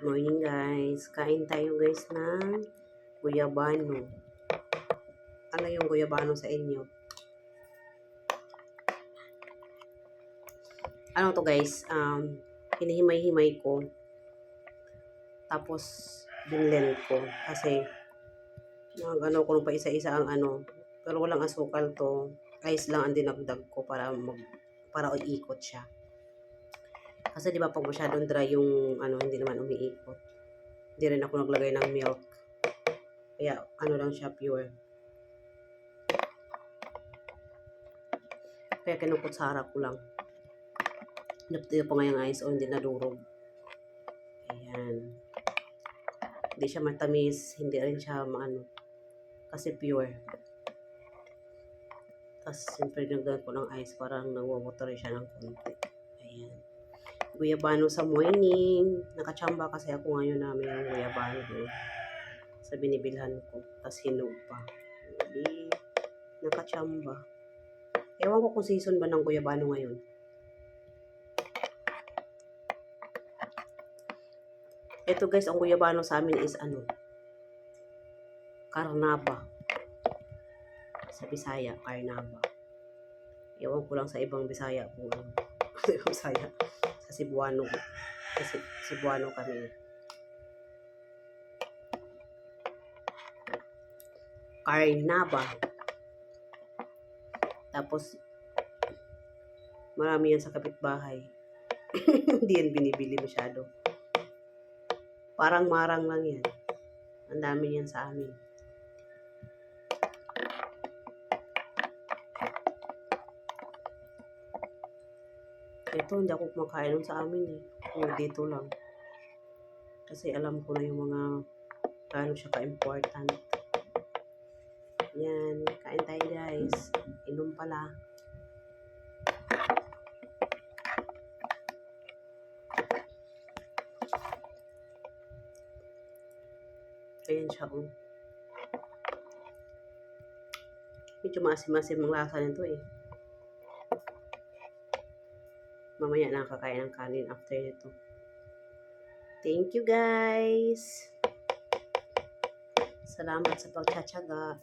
Good morning guys. Kain tayo guys ng guyabano. Ano yung guyabano sa inyo? Ano to guys? Hinihimay-himay ko. Tapos binlend ko. Kasi ano ko pa isa-isa ang ano. Pero walang asukal to. Ice lang ang dinagdag ko para iikot siya. Kasi di ba pag masyadong dry yung ano, hindi naman umiikot. Hindi rin ako naglagay ng milk. Kaya ano lang siya, pure. Kaya kinukutsara ko lang. Naptiyo pa nga yung ice o hindi nadurog. Ayan. Hindi siya matamis. Hindi rin siya maano. Kasi pure. Tapos siyempre nagdagan ko ng ice. Parang nagwawater siya ng konti. Ayan. Guyabano sa morning. Nakachamba kasi ako ngayon namin yung guyabano doon. Sa binibilhan ko. Tapos hinog pa. Hindi. Nakachamba. Ewan ko kung season ba ng guyabano ngayon. Ito guys, ang guyabano sa amin is ano? Carnaba. Sa Bisaya, Carnaba. Ewan ko lang sa ibang Bisaya kung ano. Bisaya. Sa Cebuano. Kasi Cebuano kami. Carnaba. Tapos, marami yan sa kapitbahay. Hindi yan binibili masyado. Parang marang lang yan. Ang dami yan sa amin. Ito, hindi ako kumakain sa amin eh. Kung dito lang. Kasi alam ko na yung mga paano siya ka-important. Yan. Kain tayo guys. Inom pala. Ayan siya oh. Medyo masim-masim ang lasa nito eh. Mamaya na kakain ng kanin after nito. Thank you guys. Salamat sa pagtsatsaga.